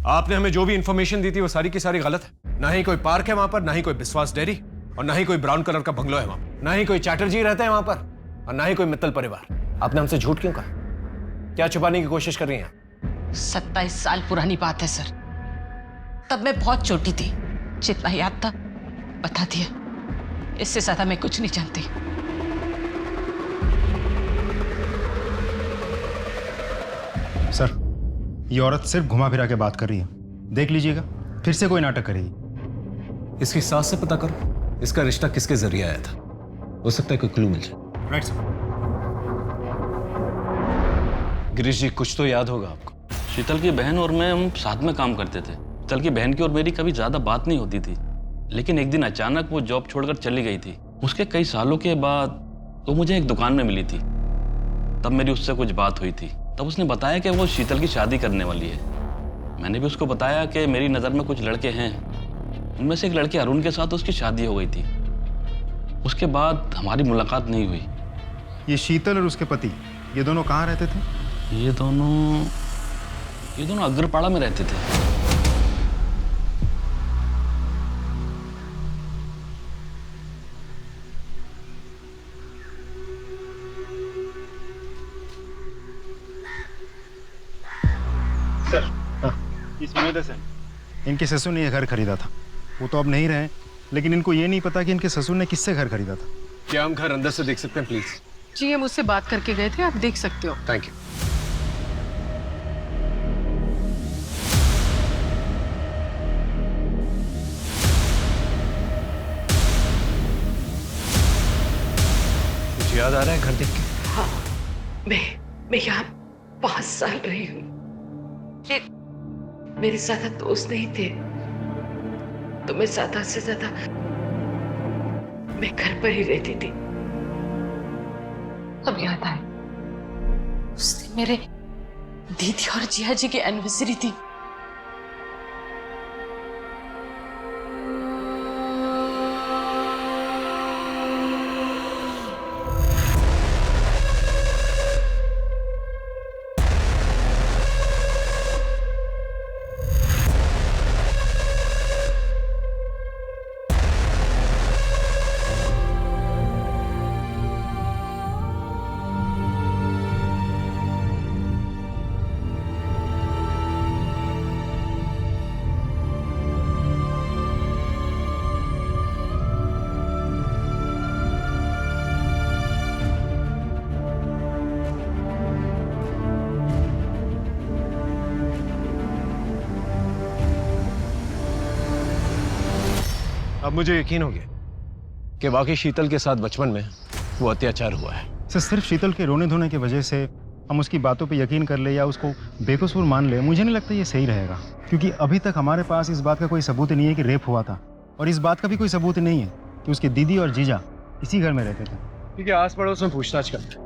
Speaker 8: आपने हमें जो भी इंफॉर्मेशन दी थी वो सारी की सारी गलत है। ना ही कोई पार्क है वहां पर, ना ही कोई विश्वास डेयरी, और ना ही कोई ब्राउन कलर का बंगलो है वहां, ना ही कोई चैटर्जी रहते हैं वहां पर, और ना ही कोई मित्तल परिवार। आपने हमसे झूठ क्यों कहा? क्या छुपाने की कोशिश कर रही हैं?
Speaker 3: 27 साल पुरानी बात है सर, तब मैं बहुत छोटी थी, जितना याद था बता दिया, इससे ज्यादा मैं कुछ नहीं जानती।
Speaker 7: सर ये औरत सिर्फ घुमा फिरा के बात कर रही है, देख लीजिएगा फिर से कोई नाटक करेगी।
Speaker 8: इसकी सास से पता करो इसका रिश्ता किसके जरिए आया था, हो सकता है कोई क्लू मिल जाए।
Speaker 7: Right sir.
Speaker 8: गिरीश जी कुछ तो याद होगा आपको।
Speaker 11: शीतल की बहन और मैं हम साथ में काम करते थे। शीतल की बहन की और मेरी कभी ज्यादा बात नहीं होती थी, लेकिन एक दिन अचानक वो जॉब छोड़कर चली गई थी। उसके कई सालों के बाद वो मुझे एक दुकान में मिली थी, तब मेरी उससे कुछ बात हुई थी। तब उसने बताया कि वो शीतल की शादी करने वाली है। मैंने भी उसको बताया कि मेरी नज़र में कुछ लड़के हैं, उनमें से एक लड़के अरुण के साथ उसकी शादी हो गई थी। उसके बाद हमारी मुलाकात नहीं हुई।
Speaker 7: ये शीतल और उसके पति ये दोनों कहाँ रहते थे?
Speaker 11: ये दोनों अग्रपाड़ा में रहते थे।
Speaker 7: सर इस वजह से इनके ससुर ने ये घर खरीदा था, वो तो अब नहीं रहे, लेकिन इनको ये नहीं पता कि इनके ससुर ने किससे घर खरीदा था।
Speaker 8: क्या हम घर अंदर से देख सकते हैं प्लीज?
Speaker 3: जी हम उससे बात करके गए थे, आप देख सकते हो।
Speaker 8: Thank you. कुछ याद आ रहा है घर देख के?
Speaker 5: हाँ, मैं यहाँ 5 साल रही हूँ। ये मेरे ज्यादा दोस्त नहीं थे, तो मैं ज्यादा से ज्यादा मैं घर पर ही रहती थी। अब याद आए, उस दिन मेरे दीदी और जिया जी की एनिवर्सरी थी।
Speaker 8: अब मुझे यकीन हो गया कि वाकई शीतल के साथ बचपन में वो अत्याचार हुआ है।
Speaker 7: सर सिर्फ शीतल के रोने धोने की वजह से हम उसकी बातों पे यकीन कर ले या उसको बेकसूर मान ले, मुझे नहीं लगता ये सही रहेगा, क्योंकि अभी तक हमारे पास इस बात का कोई सबूत नहीं है कि रेप हुआ था, और इस बात का भी कोई सबूत नहीं है कि उसकी दीदी और जीजा इसी घर में रहते थे।
Speaker 8: ठीक है, आस पड़ोस में पूछताछ करते हैं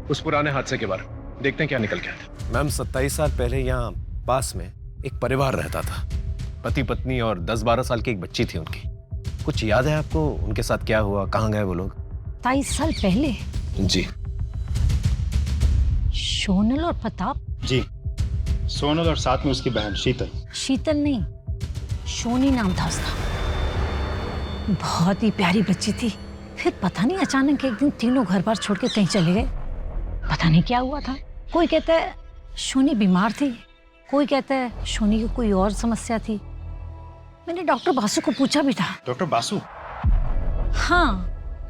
Speaker 8: उस पुराने हादसे के बारे में, देखते हैं क्या निकल के आता है। मैम 27 साल पहले यहाँ पास में एक परिवार रहता था, पति पत्नी और 10-12 साल की एक बच्ची थी उनकी। कुछ याद है आपको उनके साथ क्या हुआ, कहाँ गए वो लोग?
Speaker 10: 27 साल पहले?
Speaker 8: जी।
Speaker 10: सोनल और प्रताप
Speaker 7: जी, सोनल और साथ में उसकी बहन शीतल।
Speaker 12: शीतल नहीं, शोनी नाम था उसका। बहुत ही प्यारी बच्ची थी। फिर पता नहीं अचानक एक दिन तीनों घर बार छोड़ के कहीं चले गए। पता नहीं क्या हुआ था। कोई कहता है शोनी बीमार थी, कोई कहता है शोनी की कोई और समस्या थी। मैंने डॉक्टर बासु को पूछा भी था।
Speaker 7: डॉक्टर बासु?
Speaker 12: हाँ,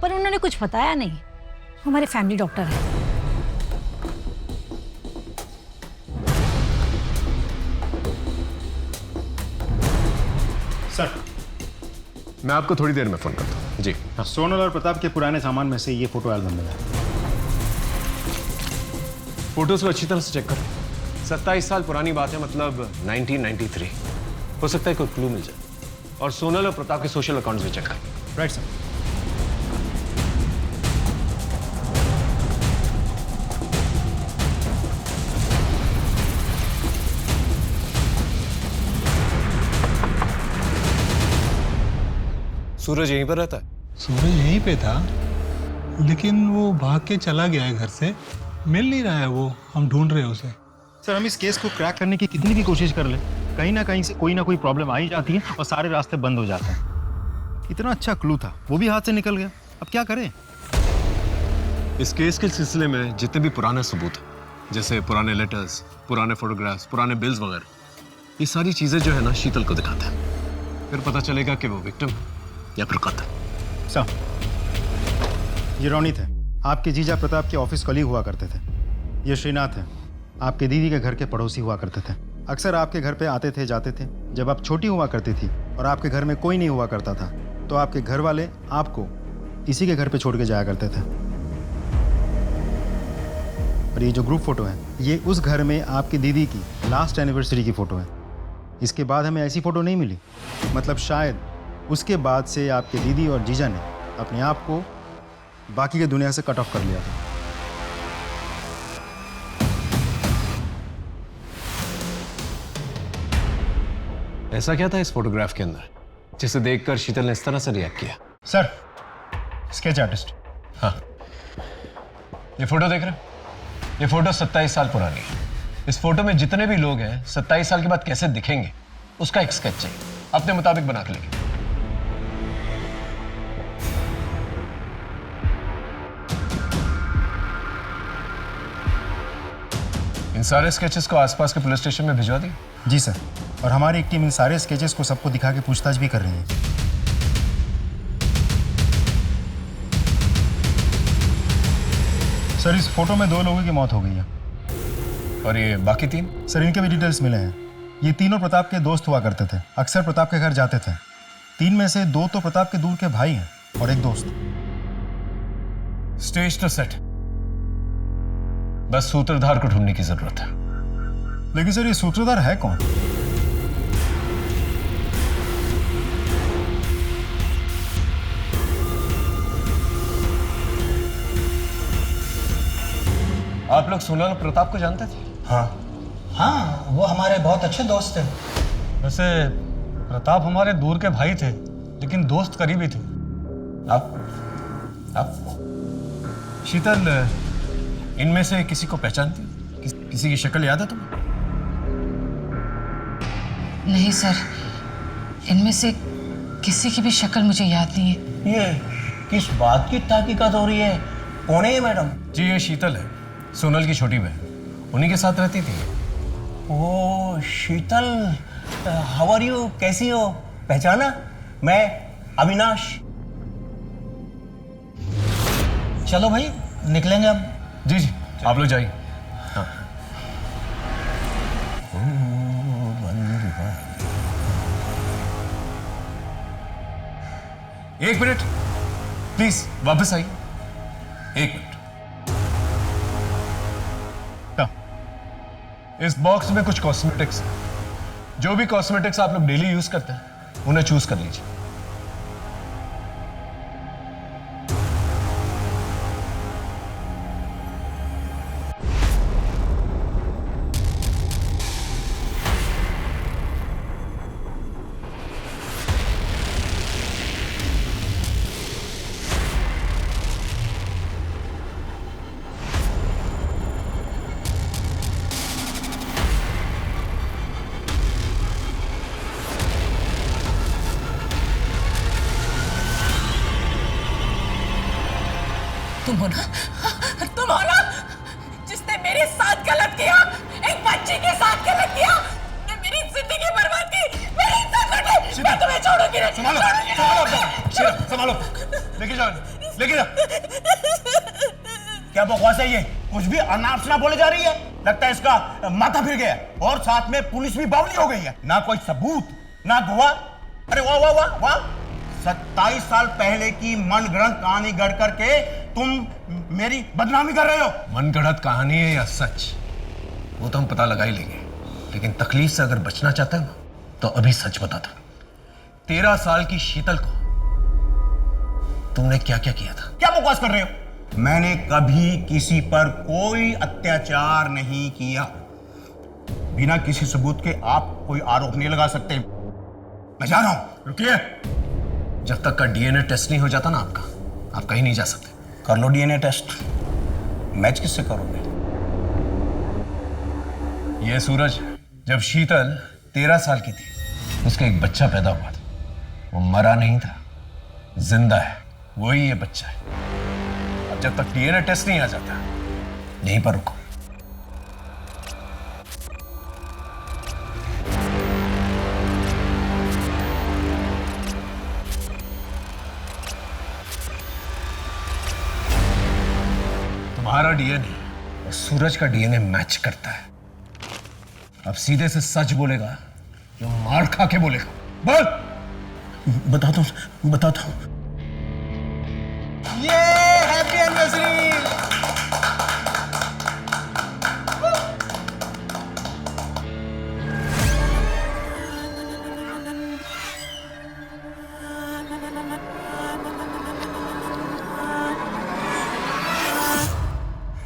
Speaker 12: पर उन्होंने कुछ बताया नहीं। हमारे फैमिली डॉक्टर है।
Speaker 7: सर,
Speaker 8: मैं आपको थोड़ी देर में फोन करता हूँ। जी हाँ।
Speaker 7: सोनल और प्रताप के पुराने सामान में से ये फोटो एल्बम मिला है।
Speaker 8: फोटोज को अच्छी तरह से चेक करो। 27 साल पुरानी बात है, मतलब 1993। हो सकता है कोई क्लू मिल जाए। और सोनल और प्रताप के सोशल अकाउंट्स भी चेक करें।
Speaker 7: Right sir.
Speaker 8: सूरज यहीं पर रहता है?
Speaker 13: सूरज यहीं पे था, लेकिन वो भाग के चला गया है घर से। मिल नहीं रहा है वो, हम ढूंढ रहे हैं उसे।
Speaker 7: सर, हम इस केस को क्रैक करने की कितनी भी कोशिश कर ले, कहीं ना कहीं से कोई ना कोई प्रॉब्लम आ ही जाती है और सारे रास्ते बंद हो जाते हैं। इतना अच्छा क्लू था, वो भी हाथ से निकल गया। अब क्या करें?
Speaker 8: इस केस के सिलसिले में जितने भी पुराने सबूत हैं, जैसे पुराने लेटर्स, पुराने फोटोग्राफ्स, पुराने बिल्स वगैरह, ये सारी चीजें जो है ना शीतल को दिखाते हैं। फिर पता चलेगा कि वो विक्टिम या फिर कत्ल।
Speaker 7: सर, ये रोनित है, आपके जीजा प्रताप के ऑफिस कलीग हुआ करते थे। ये श्रीनाथ है, आपके दीदी के घर के पड़ोसी हुआ करते थे। अक्सर आपके घर पे आते थे जाते थे। जब आप छोटी हुआ करती थी और आपके घर में कोई नहीं हुआ करता था, तो आपके घर वाले आपको इसी के घर पे छोड़ के जाया करते थे। और ये जो ग्रुप फोटो है, ये उस घर में आपकी दीदी की लास्ट एनिवर्सरी की फोटो है। इसके बाद हमें ऐसी फोटो नहीं मिली। मतलब शायद उसके बाद से आपके दीदी और जीजा ने अपने आप को बाकी की दुनिया से कट ऑफ कर लिया था।
Speaker 8: ऐसा क्या था इस फोटोग्राफ के अंदर जिसे देखकर शीतल ने इस तरह से रिएक्ट किया?
Speaker 7: Sir, sketch artist.
Speaker 8: हाँ, ये फोटो देख रहे हैं? ये फोटो 27 साल पुरानी है। इस फोटो में जितने भी लोग हैं 27 साल के बाद कैसे दिखेंगे, उसका एक स्केच चाहिए। अपने मुताबिक बना के लेंगे। इन सारे स्केचेस को आसपास के पुलिस स्टेशन में भिजवा दिए?
Speaker 7: जी सर, और हमारी एक टीम इन सारे स्केचेस को सबको दिखा के पूछताछ भी कर रही है। सर, इस फोटो में 2 लोगों की मौत हो गई है।
Speaker 8: और ये बाकी 3?
Speaker 7: सर, इनके भी डिटेल्स मिले हैं। ये तीनों प्रताप के दोस्त हुआ करते थे, अक्सर प्रताप के घर जाते थे। 3 में से 2 तो प्रताप के दूर के भाई हैं और एक दोस्त।
Speaker 8: स्टेज तो सेट, बस सूत्रधार को ढूंढने की जरूरत है।
Speaker 7: लेकिन सर, ये सूत्रधार है कौन?
Speaker 8: आप लोग सोनल और प्रताप को जानते थे?
Speaker 6: हाँ, वो हमारे बहुत अच्छे दोस्त थे। वैसे प्रताप हमारे दूर के भाई थे, लेकिन दोस्त करीबी थे।
Speaker 8: आप शीतल, इनमें से किसी को पहचानती हो? किसी की शक्ल याद है तुम्हें?
Speaker 3: नहीं सर, इनमें से किसी की भी शक्ल मुझे याद नहीं है।
Speaker 6: ये किस बात की तहकीकात हो रही है? कौन है ये मैडम?
Speaker 8: जी, ये शीतल है, सोनल की छोटी बहन। उन्हीं के साथ रहती थी।
Speaker 6: ओ शीतल, हाउ आर यू? कैसी हो? पहचाना? मैं अविनाश। चलो भाई, निकलेंगे अब।
Speaker 8: जी जी, आप लोग जाइए। हाँ। एक मिनट प्लीज, वापस आइए। 1 मिनट। इस बॉक्स में कुछ कॉस्मेटिक्स हैं। जो भी कॉस्मेटिक्स आप लोग डेली यूज करते हैं, उन्हें चूज कर लीजिए।
Speaker 3: तुम हो ना जिसने मेरे साथ गलत किया, एक बच्ची के साथ गलत किया, ने मेरी जिंदगी बर्बाद की, मेरी इज्जत लूटी। मैं तुम्हें छोड़ूंगी नहीं।
Speaker 8: संभालो, लेके जाओ, लेके जाओ। क्या बकवास है ये? कुछ भी अनाप शनाप बोले जा रही है। लगता है इसका माथा फिर गया और साथ में पुलिस भी बावली हो गई है। ना कोई सबूत, ना गवाह। अरे वाह वाह वाह वाह, 27 साल पहले की मनगढ़ंत कहानी गढ़ करके तुम मेरी बदनामी कर रहे हो। मनगढ़ंत कहानी है या सच, वो तो हम पता लगा ही लेंगे, लेकिन तकलीफ से अगर बचना चाहता है ना तो अभी सच बताता। 13 साल की शीतल को तुमने क्या क्या किया था? क्या बकवास कर रहे हो? मैंने कभी किसी पर कोई अत्याचार नहीं किया। बिना किसी सबूत के आप कोई आरोप नहीं लगा सकते। मैं जा रहा हूं। रुकिए, जब तक का डीएनए टेस्ट नहीं हो जाता ना आपका, आप कहीं नहीं जा सकते। कर लो डीएनए टेस्ट। मैच किससे करोगे? ये सूरज, जब शीतल 13 साल की थी, उसका एक बच्चा पैदा हुआ था। वो मरा नहीं था, जिंदा है। वही ये बच्चा है। अब जब तक डीएनए टेस्ट नहीं आ जाता, यहीं पर रुको। तुम्हारा डीएनए और सूरज का डीएनए मैच करता है। अब सीधे से सच बोलेगा या मार खा के बोलेगा? बोल। बताता हूं। ये हैप्पी एनिवर्सरी।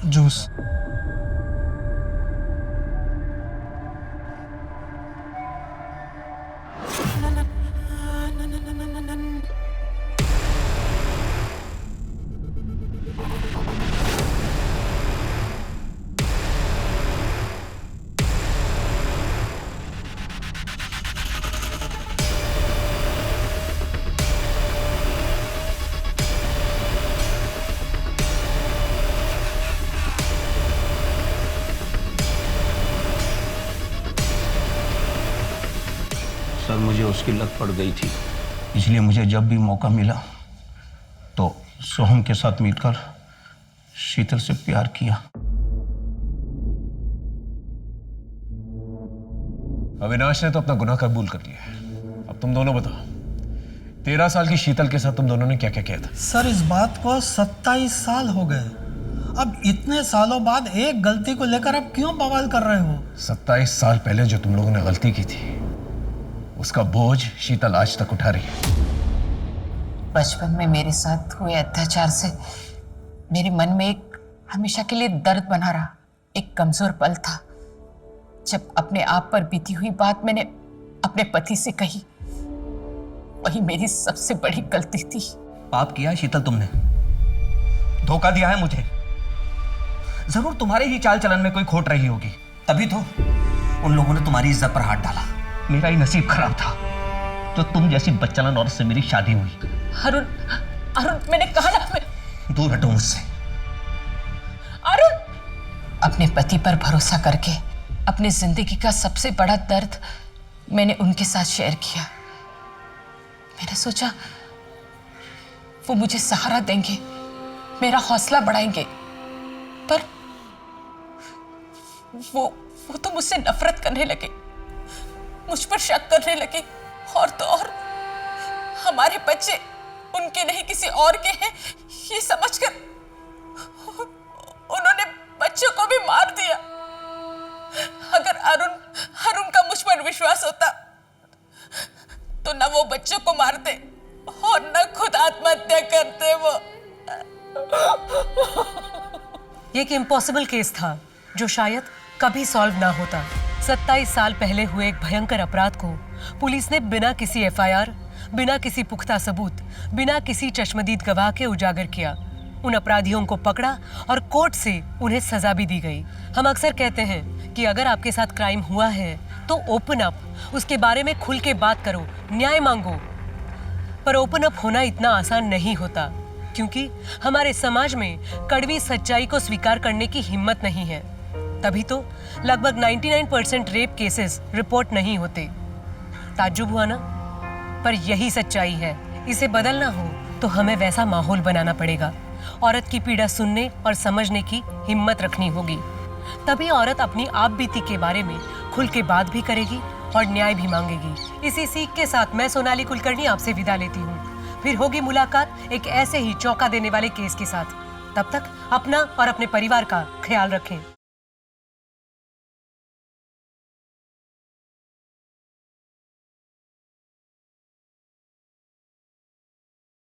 Speaker 13: जूस।
Speaker 8: सर, मुझे उसकी लत पड़ गई थी, इसलिए मुझे जब भी मौका मिला तो सोहम के साथ मिलकर शीतल से प्यार किया। अविनाश ने तो अपना गुनाह कबूल कर लिया है। अब तुम दोनों बताओ, 13 साल की शीतल के साथ तुम दोनों ने क्या क्या किया था?
Speaker 14: सर, इस बात को 27 साल हो गए। अब इतने सालों बाद एक गलती को लेकर अब क्यों बवाल कर रहे हो?
Speaker 8: 27 साल पहले जो तुम लोगों ने गलती की थी, उसका बोझ शीतल आज तक उठा रही है।
Speaker 3: बचपन में मेरे साथ हुए अत्याचार से मेरे मन में एक हमेशा के लिए दर्द बना रहा, एक कमजोर पल था जब अपने आप पर बीती हुई बात मैंने अपने पति से कही। वही मेरी सबसे बड़ी गलती थी।
Speaker 1: पाप किया है शीतल तुमने, धोखा दिया है मुझे। जरूर तुम्हारे ही चाल चलन में कोई खोट रही होगी, तभी तो उन लोगों ने तुम्हारी इज्जत पर हाथ डाला। मेरा ही नसीब खराब था जो तुम जैसी बच्चालन औरत से मेरी शादी हुई।
Speaker 3: अरुण, मैंने कहा ना, मैं
Speaker 1: दूर हटो मुझसे।
Speaker 3: अरुण, अपने पति पर भरोसा करके अपनी जिंदगी का सबसे बड़ा दर्द मैंने उनके साथ शेयर किया। मैंने सोचा वो मुझे सहारा देंगे, मेरा हौसला बढ़ाएंगे, पर वो तो मुझसे नफरत करने लगे, मुझ पर शक करने लगे, और तो और हमारे बच्चे उनके नहीं किसी और के हैं ये समझकर उन्होंने बच्चों को भी मार दिया। अगर अरुण का मुझ पर विश्वास होता तो न वो बच्चों को मारते और न खुद आत्महत्या करते। वो
Speaker 15: ये एक इम्पॉसिबल केस था जो शायद कभी सॉल्व ना होता। 27 साल पहले हुए एक भयंकर अपराध को पुलिस ने बिना किसी एफआईआर, बिना किसी पुख्ता सबूत, बिना किसी चश्मदीद गवाह के उजागर किया। उन अपराधियों को पकड़ा और कोर्ट से उन्हें सजा भी दी गई। हम अक्सर कहते हैं कि अगर आपके साथ क्राइम हुआ है तो ओपन अप, उसके बारे में खुल के बात करो, न्याय मांगो। पर ओपन अप होना इतना आसान नहीं होता, क्योंकि हमारे समाज में कड़वी सच्चाई को स्वीकार करने की हिम्मत नहीं है। तभी तो लगभग 99% रेप केसेस रिपोर्ट नहीं होते। ताज्जुब हुआ ना? पर यही सच्चाई है। इसे बदलना हो तो हमें वैसा माहौल बनाना पड़ेगा। औरत की पीड़ा सुनने और समझने की हिम्मत रखनी होगी। तभी औरत अपनी आप बीती के बारे में खुल के बात भी करेगी और न्याय भी मांगेगी। इसी सीख के साथ मैं सोनाली कुलकर्णी आपसे विदा लेती हूँ। फिर होगी मुलाकात एक ऐसे ही चौंका देने वाले केस के साथ। तब तक अपना और अपने परिवार का ख्याल रखें।